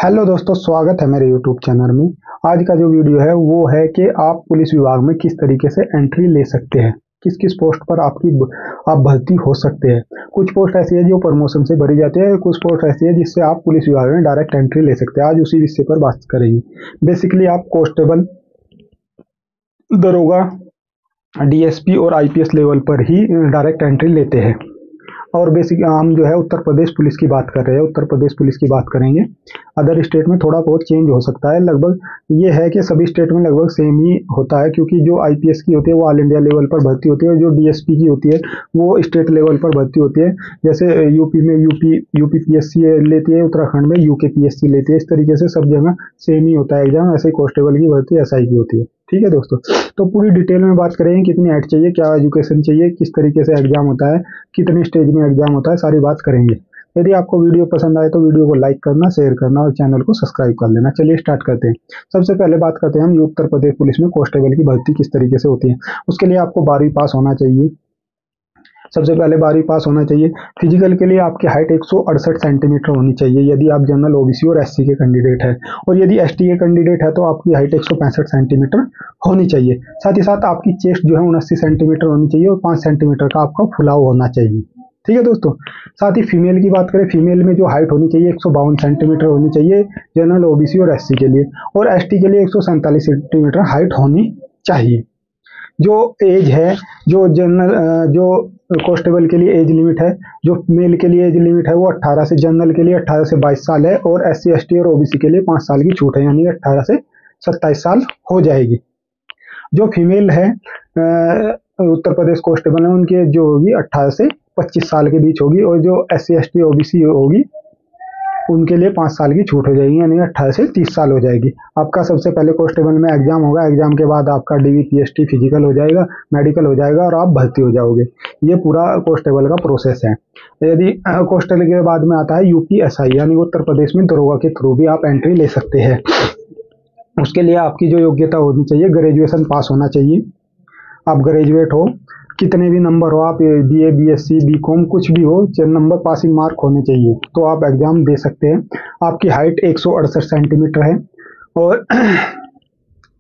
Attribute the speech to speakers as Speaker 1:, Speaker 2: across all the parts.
Speaker 1: Hello दोस्तों, स्वागत है मेरे यूट्यूब चैनल में। आज का जो वीडियो है वो है कि आप पुलिस विभाग में किस तरीके से एंट्री ले सकते हैं, किस किस पोस्ट पर आप भर्ती हो सकते हैं। कुछ पोस्ट ऐसी है जो प्रमोशन से भरी जाती है, कुछ पोस्ट ऐसी है जिससे आप पुलिस विभाग में डायरेक्ट एंट्री ले सकते हैं। आज उसी विषय पर बात करेंगे। बेसिकली आप कांस्टेबल, दरोगा, डीएसपी और आईपीएस लेवल पर ही डायरेक्ट एंट्री लेते हैं। और बेसिक हम जो है उत्तर प्रदेश पुलिस की बात कर रहे हैं, उत्तर प्रदेश पुलिस की बात करेंगे। अदर स्टेट में थोड़ा बहुत चेंज हो सकता है। लगभग ये है कि सभी स्टेट में लगभग सेम ही होता है, क्योंकि जो आईपीएस की होती है वो ऑल इंडिया लेवल पर भर्ती होती है और जो डीएसपी की होती है वो स्टेट लेवल पर भर्ती होती है। जैसे यूपी में यूपी पीएससी लेती है, उत्तराखंड में यूके पीएससी लेती है। इस तरीके से सब जगह सेम ही होता है एग्जाम। ऐसे ही कांस्टेबल की भर्ती एसआई की होती है। ठीक है दोस्तों, तो पूरी डिटेल में बात करेंगे। कितनी हाइट चाहिए, क्या एजुकेशन चाहिए, किस तरीके से एग्जाम होता है, कितने स्टेज में एग्जाम होता है, सारी बात करेंगे। यदि आपको वीडियो पसंद आए तो वीडियो को लाइक करना, शेयर करना और चैनल को सब्सक्राइब कर लेना। चलिए स्टार्ट करते हैं। सबसे पहले बात करते हैं हम उत्तर प्रदेश पुलिस में कांस्टेबल की भर्ती किस तरीके से होती है। उसके लिए आपको 12वीं पास होना चाहिए। सबसे पहले 12वीं पास होना चाहिए। फिजिकल के लिए आपकी हाइट 168 सेंटीमीटर होनी चाहिए यदि आप जनरल, ओबीसी और एससी के कैंडिडेट है। और यदि एसटी के कैंडिडेट है तो आपकी हाइट 165 सेंटीमीटर होनी चाहिए। साथ ही साथ आपकी चेस्ट जो है 79 सेंटीमीटर होनी चाहिए और 5 सेंटीमीटर का आपका फुलाव होना चाहिए। ठीक है दोस्तों। साथ ही फीमेल की बात करें, फीमेल में जो हाइट होनी चाहिए 152 सेंटीमीटर होनी चाहिए जनरल, ओबीसी और एससी के लिए। और एसटी के लिए 147 सेंटीमीटर हाइट होनी चाहिए। जो एज है, जो कांस्टेबल के लिए एज लिमिट है, जो मेल के लिए एज लिमिट है वो 18 से, जनरल के लिए 18 से 22 साल है और एससी एसटी और ओबीसी के लिए 5 साल की छूट है, यानी 18 से 27 साल हो जाएगी। जो फीमेल है उत्तर प्रदेश कांस्टेबल है, उनकी एज जो होगी 18 से 25 साल के बीच होगी। और जो एससी एसटी ओबीसी होगी उनके लिए 5 साल की छूट हो जाएगी, यानी 18 से 30 साल हो जाएगी। आपका सबसे पहले कांस्टेबल में एग्जाम होगा। एग्जाम के बाद आपका डीवी पीएसटी फिजिकल हो जाएगा, मेडिकल हो जाएगा और आप भर्ती हो जाओगे। ये पूरा कांस्टेबल का प्रोसेस है। यदि कांस्टेबल के बाद में आता है यूपीएसआई, यानी उत्तर प्रदेश में दरोगा के थ्रू भी आप एंट्री ले सकते हैं। उसके लिए आपकी जो योग्यता होनी चाहिए, ग्रेजुएशन पास होना चाहिए। आप ग्रेजुएट हो, कितने भी नंबर हो, आप बीए, बीएससी, बीकॉम कुछ भी हो, नंबर पासिंग मार्क होने चाहिए तो आप एग्जाम दे सकते हैं। आपकी हाइट 168 सेंटीमीटर है और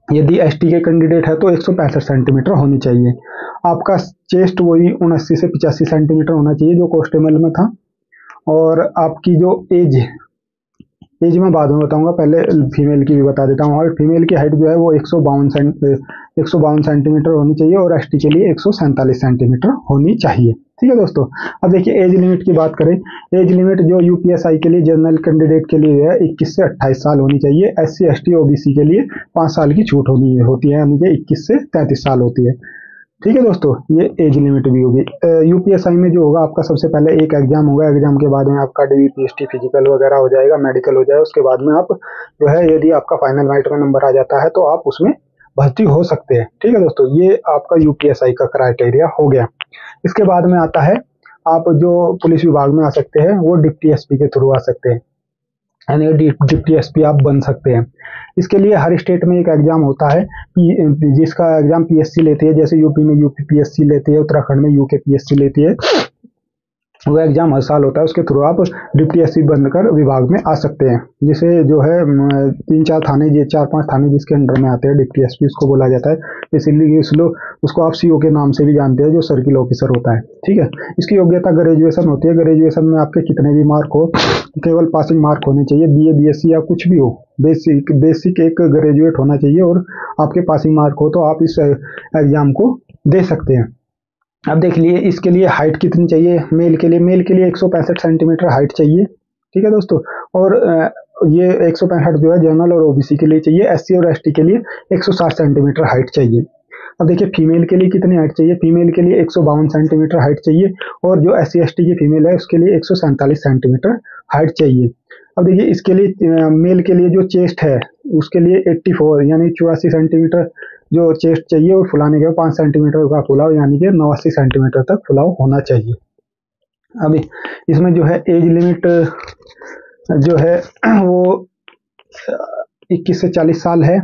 Speaker 1: यदि एसटी के कैंडिडेट है तो 165 सेंटीमीटर होनी चाहिए। आपका चेस्ट वही 79 से 85 सेंटीमीटर होना चाहिए जो कांस्टेबल में था। और आपकी जो एज मैं बाद में बताऊंगा, पहले फीमेल की भी बता देता हूँ। और फीमेल की हाइट जो है वो 152 सेंटीमीटर होनी चाहिए और एसटी के लिए 147 सेंटीमीटर होनी चाहिए। ठीक है दोस्तों। अब देखिए एज लिमिट की बात करें। एज लिमिट जो यूपीएसआई के लिए, जनरल कैंडिडेट के लिए है 21 से 28 साल होनी चाहिए। एससी एसटी ओबीसी के लिए 5 साल की छूट होती है, यानी कि 21 से 33 साल होती है। ठीक है दोस्तों, ये एज लिमिट भी होगी। यूपीएसआई में जो होगा आपका सबसे पहले एक एग्जाम होगा। एग्जाम के बाद में आपका डीवी पीएसटी फिजिकल वगैरह हो जाएगा, मेडिकल हो जाएगा। उसके बाद में आप जो है, यदि आपका फाइनल मेरिट में नंबर आ जाता है तो आप उसमें भर्ती हो सकते हैं। ठीक है दोस्तों, ये आपका यूपीएसआई का क्राइटेरिया हो गया। इसके बाद में आता है, आप जो पुलिस विभाग में आ सकते हैं वो डिप्टी एसपी के थ्रू आ सकते हैं, यानी डिप्टी एसपी आप बन सकते हैं। इसके लिए हर स्टेट में एक एग्जाम होता है, जिसका एग्जाम पीएससी लेती है। जैसे यूपी में यूपी पीएससी लेती है, उत्तराखंड में यूके पीएससी लेती है। वो एग्जाम हर साल होता है। उसके थ्रू आप डिप्टी एसपी बनकर विभाग में आ सकते हैं। जिसे जो है 3-4 थाने, ये 4-5 थाने जिसके अंडर में आते हैं, डिप्टी एसपी उसको बोला जाता है। इसीलिए उसको आप सीओ के नाम से भी जानते हैं, जो सर्किल ऑफिसर होता है। ठीक है। इसकी योग्यता ग्रेजुएशन होती है। ग्रेजुएशन में आपके कितने भी मार्क हो, केवल पासिंग मार्क होने चाहिए। बीए, बीएससी या कुछ भी हो, बेसिक एक ग्रेजुएट होना चाहिए और आपके पासिंग मार्क हो तो आप इस एग्जाम को दे सकते हैं। अब देख लिए इसके लिए हाइट कितनी चाहिए। मेल के लिए 165 सेंटीमीटर हाइट चाहिए। ठीक है दोस्तों। और ये 165 जो है जनरल और ओबीसी के लिए चाहिए। एससी और एसटी के लिए 160 सेंटीमीटर हाइट चाहिए। अब देखिए फीमेल के लिए कितनी हाइट चाहिए। फीमेल के लिए 152 सेंटीमीटर हाइट चाहिए और जो एससी एसटी की फीमेल है उसके लिए 147 सेंटीमीटर हाइट चाहिए। अब देखिए इसके लिए मेल के लिए जो चेस्ट है उसके लिए 84 यानी 84 सेंटीमीटर जो चेस्ट चाहिए, और फुलाने के बाद 5 सेंटीमीटर का फुलाव, यानी कि 89 सेंटीमीटर तक फुलाव होना चाहिए। अभी इसमें जो है एज लिमिट जो है वो 21 से 40 साल है।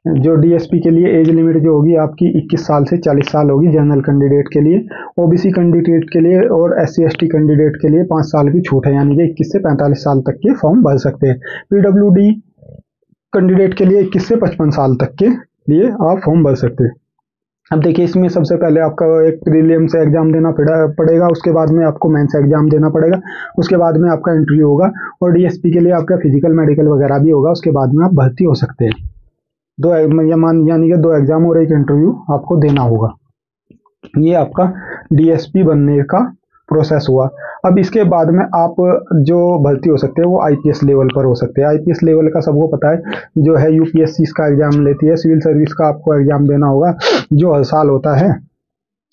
Speaker 1: जो डीएसपी के लिए एज लिमिट जो होगी आपकी 21 साल से 40 साल होगी जनरल कैंडिडेट के लिए। ओबीसी कैंडिडेट के लिए और एससी एसटी कैंडिडेट के लिए 5 साल की छूट है, यानी कि 21 से 45 साल तक के फॉर्म भर सकते हैं। पीडब्ल्यूडी कैंडिडेट के लिए 21 से 55 साल तक के लिए आप फॉर्म भर सकते हैं। अब देखिए, इसमें सबसे पहले आपका एक प्रीलिम्स एग्जाम देना पड़ेगा, उसके बाद में आपको मेंस एग्जाम देना पड़ेगा, उसके बाद में आपका इंटरव्यू होगा, और डीएसपी के लिए आपका फिजिकल मेडिकल वगैरह भी होगा, उसके बाद में आप भर्ती हो सकते हैं। यानी कि 2 एग्जाम और 1 इंटरव्यू आपको देना होगा। ये आपका डीएसपी बनने का प्रोसेस हुआ। अब इसके बाद में आप जो भर्ती हो सकते हैं वो आईपीएस लेवल पर हो सकते हैं। आईपीएस लेवल का सबको पता है, जो है यूपीएससी का एग्जाम लेती है, सिविल सर्विस का आपको एग्जाम देना होगा जो हर साल होता है।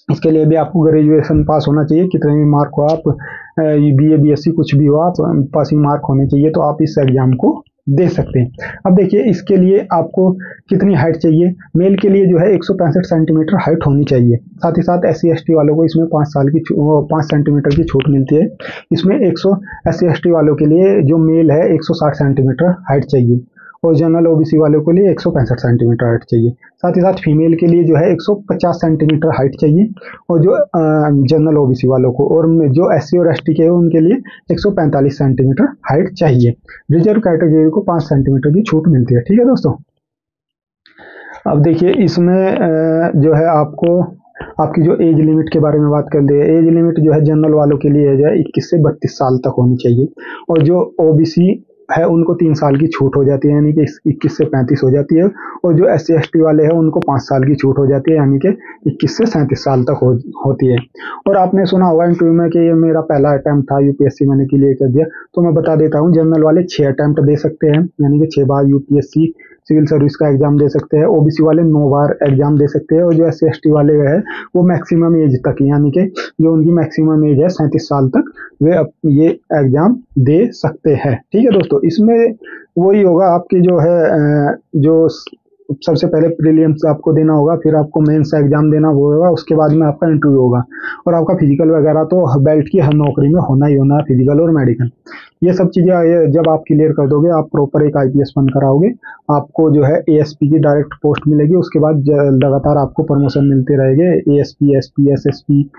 Speaker 1: इसके लिए भी आपको ग्रेजुएशन पास होना चाहिए, कितने भी मार्क हो, आप बीए बीएससी कुछ भी हो, आप पासिंग मार्क होने चाहिए, तो आप इस एग्जाम को दे सकते हैं। अब देखिए, इसके लिए आपको कितनी हाइट चाहिए। मेल के लिए जो है 165 सेंटीमीटर हाइट होनी चाहिए। साथ ही साथ एससी एसटी वालों को इसमें 5 सेंटीमीटर की छूट मिलती है। इसमें एससी एसटी वालों के लिए जो मेल है 160 सेंटीमीटर हाइट चाहिए, और जनरल ओबीसी वालों के लिए 165 सेंटीमीटर हाइट चाहिए। साथ ही साथ फीमेल के लिए जो है 150 सेंटीमीटर हाइट चाहिए, और जो जनरल ओबीसी वालों को, और जो एससी और एसटी के हैं उनके लिए 145 सेंटीमीटर हाइट चाहिए। रिजर्व कैटेगरी को 5 सेंटीमीटर की छूट मिलती है। ठीक है दोस्तों। अब देखिए, इसमें जो है आपकी जो एज लिमिट के बारे में बात कर ले। एज लिमिट जो है जनरल वालों के लिए है 21 से 32 साल तक होनी चाहिए, और जो ओबीसी है उनको 3 साल की छूट हो जाती है, यानी कि 21 से 35 हो जाती है, और जो एससी एसटी वाले हैं उनको 5 साल की छूट हो जाती है, यानी कि 21 से 37 साल तक होती है। और आपने सुना होगा इंटरव्यू में कि ये मेरा पहला अटेम्प्ट था, यूपीएससी मैंने क्लियर कर दिया, तो मैं बता देता हूँ, जनरल वाले 6 अटेम्प्ट दे सकते हैं, यानी कि 6 बार यूपीएससी सिविल सर्विस का एग्जाम दे सकते हैं। ओबीसी वाले 9 बार एग्जाम दे सकते हैं, और जो एससी एसटी वाले है वो मैक्सिमम एज तक, यानी कि जो उनकी मैक्सिमम एज है 37 साल तक, वे ये एग्जाम दे सकते हैं। ठीक है दोस्तों। इसमें वही होगा आपकी जो है जो सबसे पहले प्रीलिम्स आपको देना होगा, फिर आपको मेंस एग्जाम देना होगा, उसके बाद में आपका इंटरव्यू होगा, और आपका फिजिकल वगैरह तो बेल्ट की हर नौकरी में होना ही होना है, फिजिकल और मेडिकल। ये सब चीज़ें जब आप क्लियर कर दोगे, आप प्रॉपर एक आईपीएस बनकर आओगे, आपको जो है एएसपी की डायरेक्ट पोस्ट मिलेगी, उसके बाद लगातार आपको प्रमोशन मिलते रहेंगे, एएसपी एसपी एसएसपी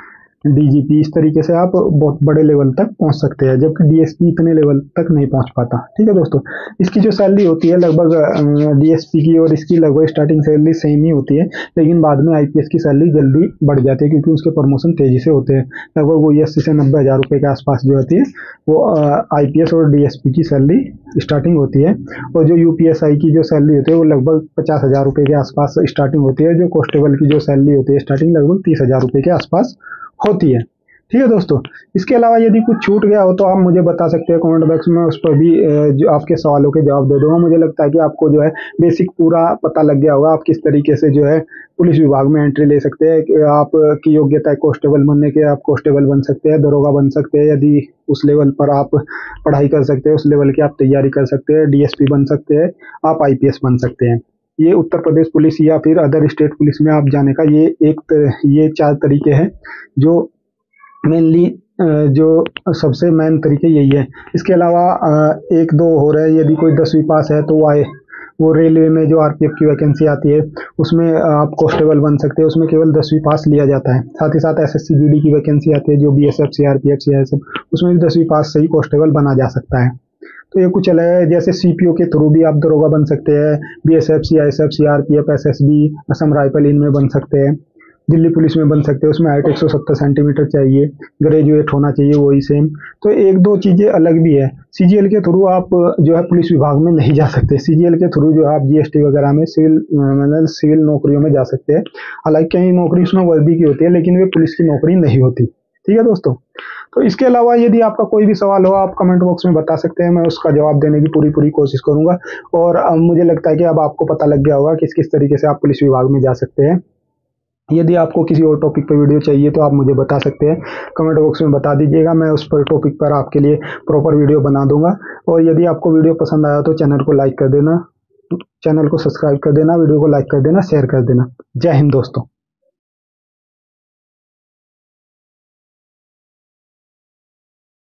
Speaker 1: डीजीपी, इस तरीके से आप बहुत बड़े लेवल तक पहुंच सकते हैं, जबकि डीएसपी इतने लेवल तक नहीं पहुंच पाता। ठीक है दोस्तों। इसकी जो सैलरी होती है लगभग डीएसपी की और इसकी लगभग स्टार्टिंग सैलरी सेम ही होती है, लेकिन बाद में आईपीएस की सैलरी जल्दी बढ़ जाती है, क्योंकि उसके प्रमोशन तेजी से होते हैं। लगभग वो 80 से 90 हज़ार रुपये के आसपास जो होती है वो आईपीएस और डीएसपी की सैलरी स्टार्टिंग होती है, और जो यूपीएसआई की जो सैलरी होती है वो लगभग 50 हज़ार रुपये के आसपास स्टार्टिंग होती है। जो कांस्टेबल की जो सैलरी होती है स्टार्टिंग लगभग 30 हज़ार रुपये के आसपास होती है। ठीक है दोस्तों। इसके अलावा यदि कुछ छूट गया हो तो आप मुझे बता सकते हैं कमेंट बॉक्स में, उस पर भी जो आपके सवालों के जवाब दे दूंगा। मुझे लगता है कि आपको जो है बेसिक पूरा पता लग गया होगा, आप किस तरीके से जो है पुलिस विभाग में एंट्री ले सकते हैं। कि आपकी योग्यता है कांस्टेबल बनने के, आप कांस्टेबल बन सकते हैं, दरोगा बन सकते हैं, यदि उस लेवल पर आप पढ़ाई कर सकते हैं, उस लेवल की आप तैयारी कर सकते हैं, डीएसपी बन सकते हैं, आप आईपीएस बन सकते हैं। ये उत्तर प्रदेश पुलिस या फिर अदर स्टेट पुलिस में आप जाने का ये 4 तरीके हैं, जो मेनली जो सबसे मेन तरीके यही है। इसके अलावा 1-2 हो रहे हैं, यदि कोई 10वीं पास है तो वो रेलवे में जो आरपीएफ की वैकेंसी आती है उसमें आप कांस्टेबल बन सकते हैं, उसमें केवल 10वीं पास लिया जाता है। साथ ही साथ एसएससी बीडी की वैकेंसी आती है, जो बीएसएफ सीआरपीएफ सीआईएसएफ, उसमें भी 10वीं पास से ही कांस्टेबल बना जा सकता है। तो ये कुछ अलग है। जैसे सीपीओ के थ्रू भी आप दरोगा बन सकते हैं, BSF CISF CRPF SSB Assam rifle इनमें बन सकते हैं, दिल्ली पुलिस में बन सकते हैं। उसमें हाइट 170 सेंटीमीटर चाहिए, ग्रेजुएट होना चाहिए, वही सेम। तो 1-2 चीज़ें अलग भी है। सीजीएल के थ्रू आप जो है पुलिस विभाग में नहीं जा सकते। सीजीएल के थ्रू जो है आप जीएसटी वगैरह में सिविल नौकरियों में जा सकते हैं। हालांकि कई नौकरी उसमें वर्दी की होती है, लेकिन वे पुलिस की नौकरी नहीं होती। ठीक है दोस्तों। तो इसके अलावा यदि आपका कोई भी सवाल हो आप कमेंट बॉक्स में बता सकते हैं, मैं उसका जवाब देने की पूरी कोशिश करूंगा। और मुझे लगता है कि अब आपको पता लग गया होगा कि किस तरीके से आप पुलिस विभाग में जा सकते हैं। यदि आपको किसी और टॉपिक पर वीडियो चाहिए तो आप मुझे बता सकते हैं, कमेंट बॉक्स में बता दीजिएगा, मैं उस पर टॉपिक पर आपके लिए प्रॉपर वीडियो बना दूंगा। और यदि आपको वीडियो पसंद आया तो चैनल को लाइक कर देना, चैनल को सब्सक्राइब कर देना, वीडियो को लाइक कर देना, शेयर कर देना। जय हिंद दोस्तों।